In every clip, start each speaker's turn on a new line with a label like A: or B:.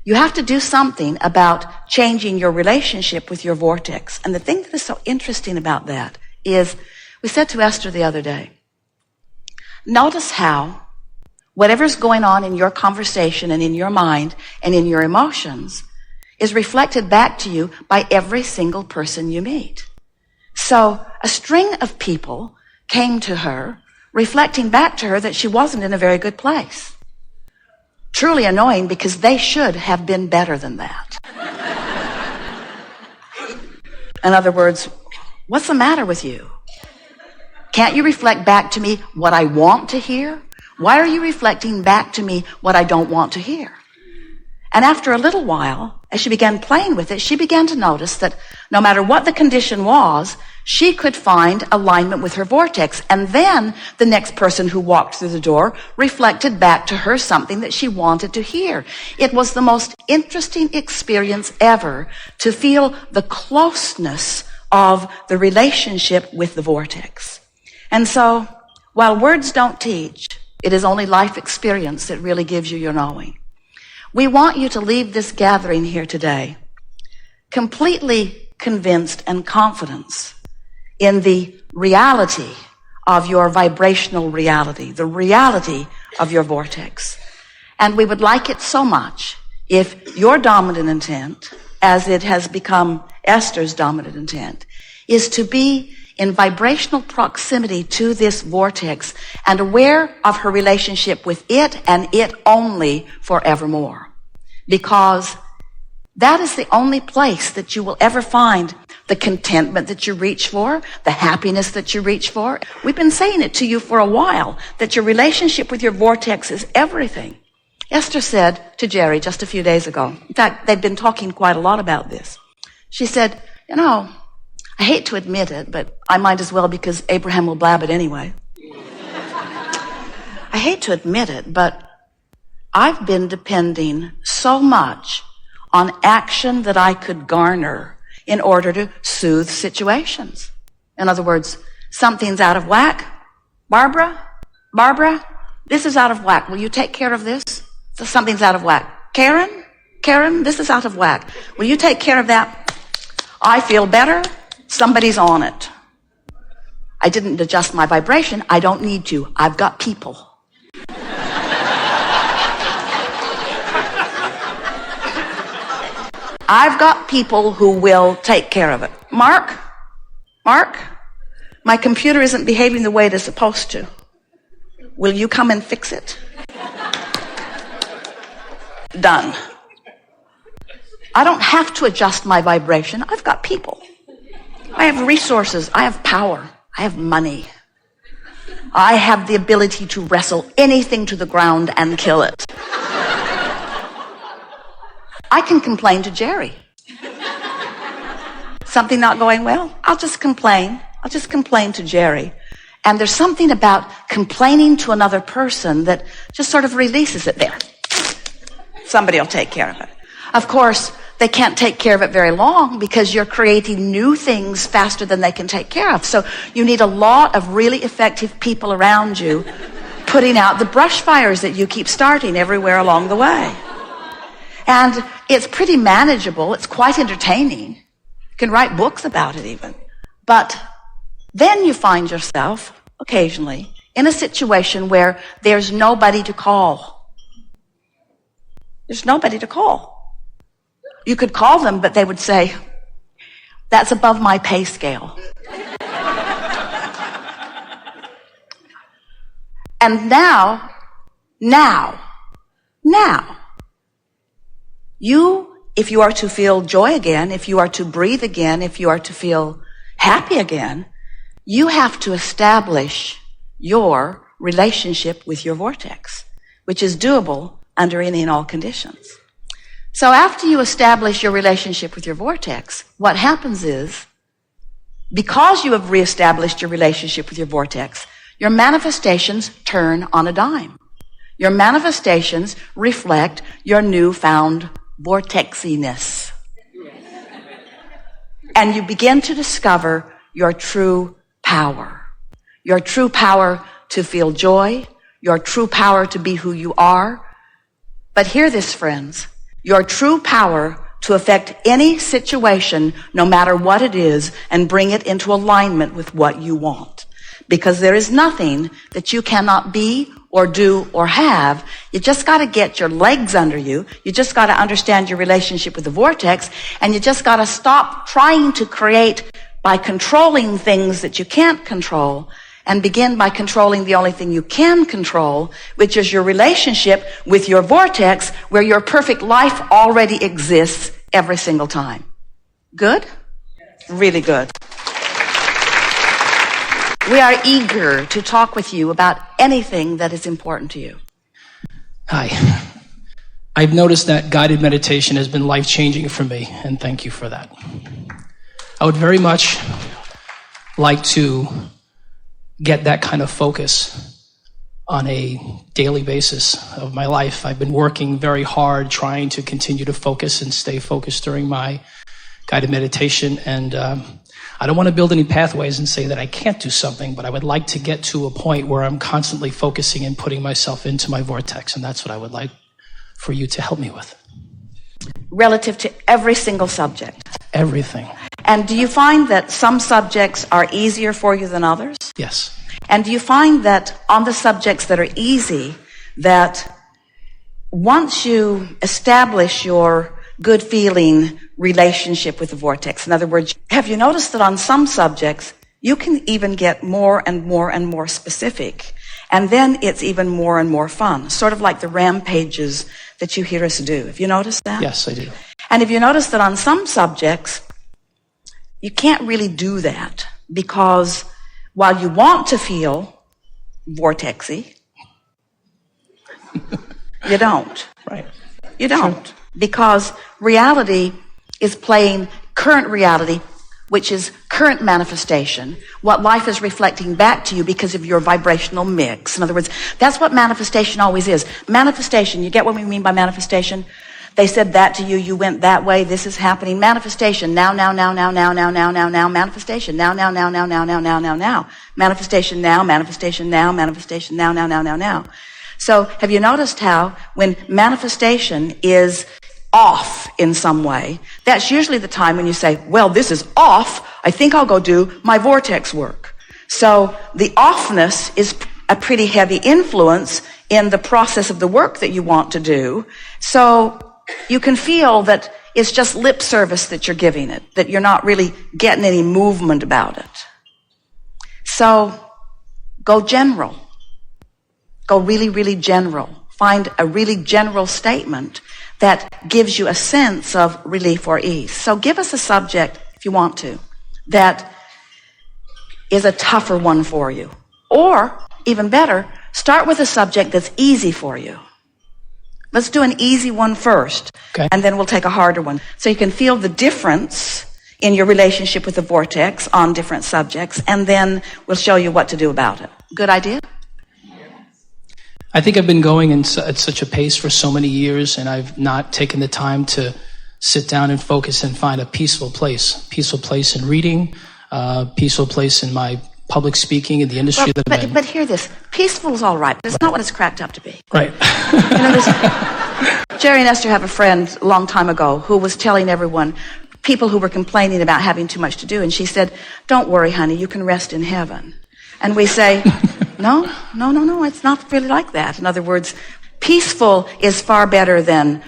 A: You have to do something about changing your relationship with your vortex. And the thing that is so interesting about that is, we said to Esther the other day, notice how whatever's going on in your conversation and in your mind and in your emotions is reflected back to you by every single person you meet. So a string of people came to her, reflecting back to her that she wasn't in a very good place. Truly annoying, because they should have been better than that. In other words, what's the matter with you? Can't you reflect back to me what I want to hear? Why are you reflecting back to me what I don't want to hear? And after a little while, as she began playing with it, she began to notice that no matter what the condition was, she could find alignment with her vortex. And then the next person who walked through the door reflected back to her something that she wanted to hear. It was the most interesting experience ever to feel the closeness of the relationship with the vortex. And so, while words don't teach, it is only life experience that really gives you your knowing. We want you to leave this gathering here today completely convinced and confident in the reality of your vibrational reality, the reality of your vortex. And we would like it so much if your dominant intent, as it has become Esther's dominant intent, is to be in vibrational proximity to this vortex and aware of her relationship with it and it only forevermore. Because that is the only place that you will ever find the contentment that you reach for, the happiness that you reach for. We've been saying it to you for a while, that your relationship with your vortex is everything. Esther said to Jerry just a few days ago, in fact, they've been talking quite a lot about this. She said, you know, I hate to admit it, but I might as well because Abraham will blab it anyway. I hate to admit it, but I've been depending so much on action that I could garner in order to soothe situations. In other words, something's out of whack. Barbara, this is out of whack. Will you take care of this? So something's out of whack. Karen, this is out of whack. Will you take care of that? I feel better. Somebody's on it. I didn't adjust my vibration. I don't need to. I've got people. I've got people who will take care of it. Mark, my computer isn't behaving the way it is supposed to. Will you come and fix it? Done. I don't have to adjust my vibration. I've got people. I have resources. I have power. I have money. I have the ability to wrestle anything to the ground and kill it. I can complain to Jerry. Something not going well? I'll just complain. I'll just complain to Jerry. And there's something about complaining to another person that just sort of releases it there. Somebody will take care of it. Of course, they can't take care of it very long because you're creating new things faster than they can take care of. So you need a lot of really effective people around you putting out the brush fires that you keep starting everywhere along the way. And it's pretty manageable. It's quite entertaining. You can write books about it even. But then you find yourself occasionally in a situation where there's nobody to call. There's nobody to call. You could call them, but they would say, that's above my pay scale. And now, if you are to feel joy again, if you are to breathe again, if you are to feel happy again, you have to establish your relationship with your vortex, which is doable under any and all conditions. So after you establish your relationship with your vortex, what happens is, because you have reestablished your relationship with your vortex, your manifestations turn on a dime. Your manifestations reflect your newfound vortexiness. And you begin to discover your true power. Your true power to feel joy, your true power to be who you are. But hear this, friends. your true power to affect any situation, no matter what it is, and bring it into alignment with what you want. Because there is nothing that you cannot be or do or have. You just got to get your legs under you. You just got to understand your relationship with the vortex, and you just got to stop trying to create by controlling things that you can't control, and begin by controlling the only thing you can control, which is your relationship with your vortex, where your perfect life already exists every single time. Good? Really good. We are eager to talk with you about anything that is important to you.
B: Hi. I've noticed that guided meditation has been life-changing for me, and thank you for that. I would very much like to get that kind of focus on a daily basis of my life. I've been working very hard trying to continue to focus and stay focused during my guided meditation, and I don't want to build any pathways and say that I can't do something, but I would like to get to a point where I'm constantly focusing and putting myself into my vortex, and that's what I would like for you to help me with.
A: Relative to every single subject?
B: Everything.
A: And do you find that some subjects are easier for you than others?
B: Yes.
A: And do you find that on the subjects that are easy, that once you establish your good feeling relationship with the vortex, in other words, have you noticed that on some subjects, you can even get more and more and more specific, and then it's even more and more fun, sort of like the rampages that you hear us do. Have you noticed that?
B: Yes, I do.
A: And have you noticed that on some subjects, you can't really do that, because while you want to feel vortexy, you don't.
B: Right.
A: You don't. Because reality is playing current reality, which is current manifestation, what life is reflecting back to you because of your vibrational mix. In other words, that's what manifestation always is. Manifestation, you get what we mean by manifestation? They said that to you, you went that way, this is happening. Manifestation, now, manifestation, now. Manifestation now, manifestation now, manifestation now. So have you noticed how when manifestation is off in some way, that's usually the time when you say, well, this is off, I think I'll go do my vortex work. So the offness is a pretty heavy influence in the process of the work that you want to do. So you can feel that it's just lip service that you're giving it, that you're not really getting any movement about it. So go general. Go really, really general. Find a really general statement that gives you a sense of relief or ease. So give us a subject, if you want to, that is a tougher one for you. Or, even better, start with a subject that's easy for you. Let's do an easy one first, okay, and then we'll take a harder one. So you can feel the difference in your relationship with the vortex on different subjects, and then we'll show you what to do about it. Good idea?
B: I think I've been going at such a pace for so many years, and I've not taken the time to sit down and focus and find a peaceful place in reading, peaceful place in my public speaking in the industry that I'm in.
A: But hear this, peaceful is all right, but it's not what it's cracked up to be.
B: Right.
A: Jerry and Esther have a friend a long time ago who was telling everyone, people who were complaining about having too much to do, and she said, don't worry, honey, you can rest in heaven. And we say, no, it's not really like that. In other words, peaceful is far better than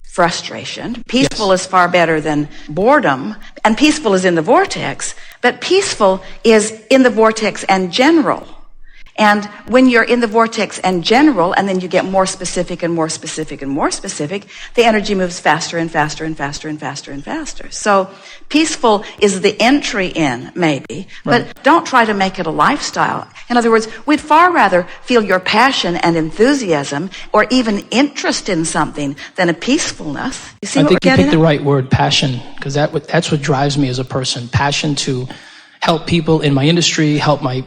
A: frustration. Peaceful is far better than boredom. And peaceful is in the vortex. But peaceful is in the vortex and general. And when you're in the vortex and general, and then you get more specific and more specific and more specific, the energy moves faster and faster and faster and faster and faster. So peaceful is the entry in, maybe, right, but don't try to make it a lifestyle. In other words, we'd far rather feel your passion and enthusiasm or even interest in something than a peacefulness. You see
B: I
A: what
B: think
A: we're
B: you
A: getting
B: picked
A: at?
B: the right word, passion, because that's what drives me as a person. Passion to help people in my industry, help my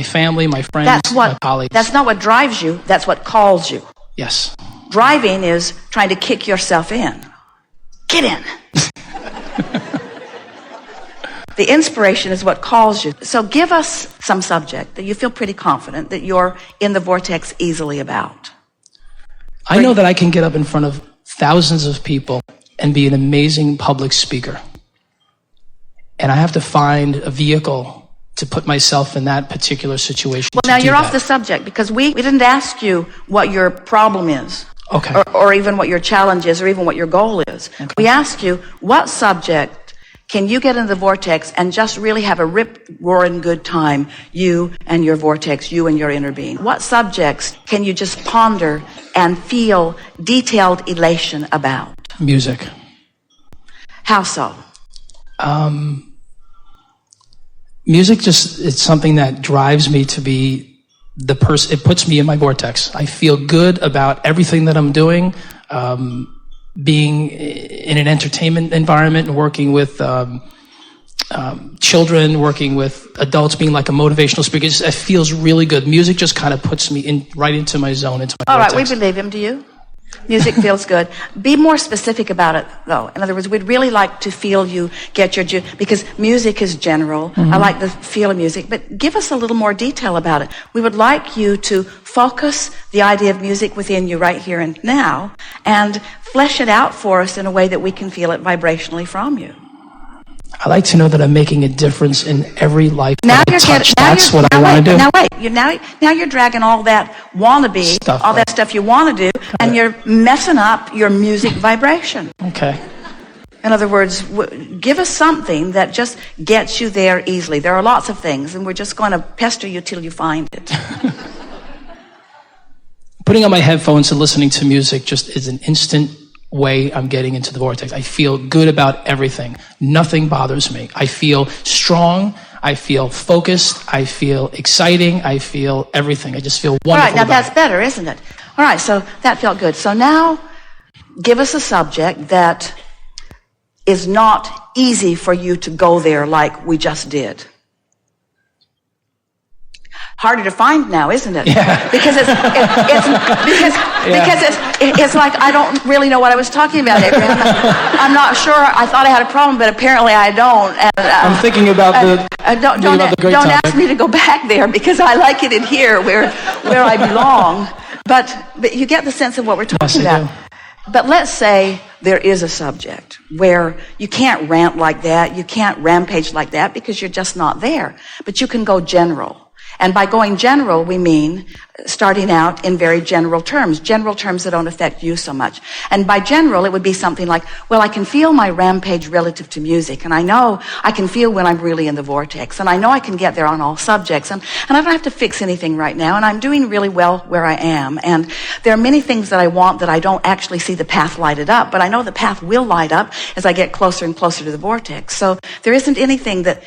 B: family, my friends, my colleagues.
A: That's not what drives you, that's what calls you.
B: Yes.
A: Driving is trying to kick yourself in. Get in. The inspiration is what calls you. So give us some subject that you feel pretty confident that you're in the vortex easily about.
B: I know that I can get up in front of thousands of people and be an amazing public speaker. And I have to find a vehicle to put myself in that particular situation.
A: Well, now you're off the subject because we didn't ask you what your problem is.
B: Okay.
A: Or even what your challenge is, or even what your goal is. Okay. We asked you, what subject can you get into the vortex and just really have a rip-roaring good time, you and your vortex, you and your inner being? What subjects can you just ponder and feel detailed elation about?
B: Music.
A: How so?
B: Music it's something that drives me to be the person. It puts me in my vortex. I feel good about everything that I'm doing. Being in an entertainment environment and working with children, working with adults, being like a motivational speaker, it feels really good. Music just kind of puts me right into my zone, into my vortex.
A: All right, we believe him. Do you? Music feels good. Be more specific about it, though. In other words, we'd really like to feel you get your because music is general. Mm-hmm. I like the feel of music, but give us a little more detail about it. We would like you to focus the idea of music within you right here and now and flesh it out for us in a way that we can feel it vibrationally from you.
B: I like to know that I'm making a difference in every life
A: now
B: that I touch. That's what I want to do.
A: Now wait, now you're dragging all that wannabe,
B: stuff,
A: all that stuff you want to do, and you're messing up your music vibration.
B: Okay.
A: In other words, give us something that just gets you there easily. There are lots of things, and we're just going to pester you till you find it.
B: Putting on my headphones and listening to music just is an instant way I'm getting into the vortex. I feel good about everything. Nothing bothers me. I feel strong. I feel focused. I feel exciting. I feel everything. I just feel wonderful.
A: All right, now that's better, isn't it? All right, so that felt good. So now give us a subject that is not easy for you to go there like we just did. Harder to find now, isn't it?
B: Yeah.
A: Because it's like I don't really know what I was talking about, Abraham. I'm not sure. I thought I had a problem, but apparently I don't. And,
B: I'm thinking about
A: don't ask me to go back there because I like it in here where I belong. But you get the sense of what we're talking about. But let's say there is a subject where you can't rant like that, you can't rampage like that because you're just not there. But you can go general. And by going general, we mean starting out in very general terms that don't affect you so much. And by general, it would be something like, well, I can feel my rampage relative to music, and I know I can feel when I'm really in the vortex, and I know I can get there on all subjects, and I don't have to fix anything right now, and I'm doing really well where I am. And there are many things that I want that I don't actually see the path lighted up, but I know the path will light up as I get closer and closer to the vortex. So there isn't anything that...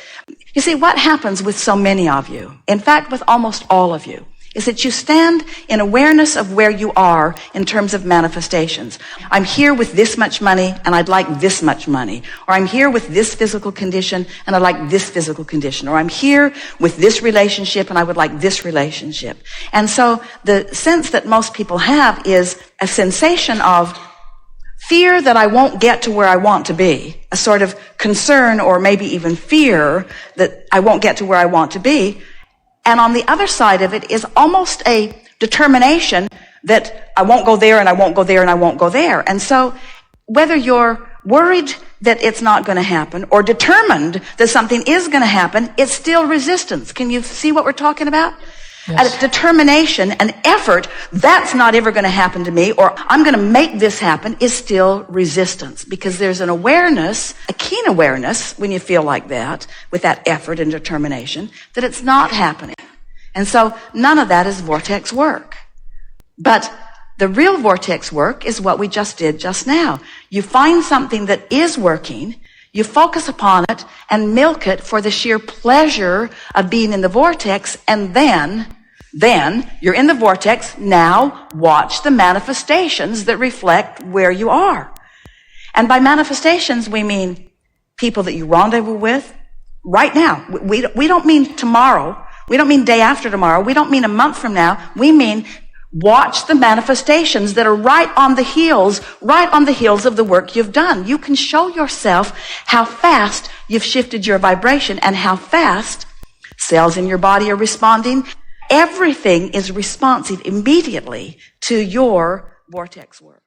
A: You see, what happens with so many of you, in fact, with almost all of you, is that you stand in awareness of where you are in terms of manifestations. I'm here with this much money, and I'd like this much money. Or I'm here with this physical condition, and I'd like this physical condition. Or I'm here with this relationship, and I would like this relationship. And so the sense that most people have is a sensation of fear that I won't get to where I want to be, a sort of concern or maybe even fear that I won't get to where I want to be. And on the other side of it is almost a determination that I won't go there and I won't go there and I won't go there. And so whether you're worried that it's not going to happen or determined that something is going to happen, it's still resistance. Can you see what we're talking about? Yes. A determination, an effort, that's not ever going to happen to me, or I'm going to make this happen, is still resistance. Because there's an awareness, a keen awareness, when you feel like that, with that effort and determination, that it's not happening. And so none of that is vortex work. But the real vortex work is what we just did just now. You find something that is working, you focus upon it and milk it for the sheer pleasure of being in the vortex, and then you're in the vortex. Now watch the manifestations that reflect where you are. And by manifestations, we mean people that you rendezvous with right now. We don't mean tomorrow. We don't mean day after tomorrow. We don't mean a month from now. We mean watch the manifestations that are right on the heels of the work you've done. You can show yourself how fast you've shifted your vibration and how fast cells in your body are responding. Everything is responsive immediately to your vortex work.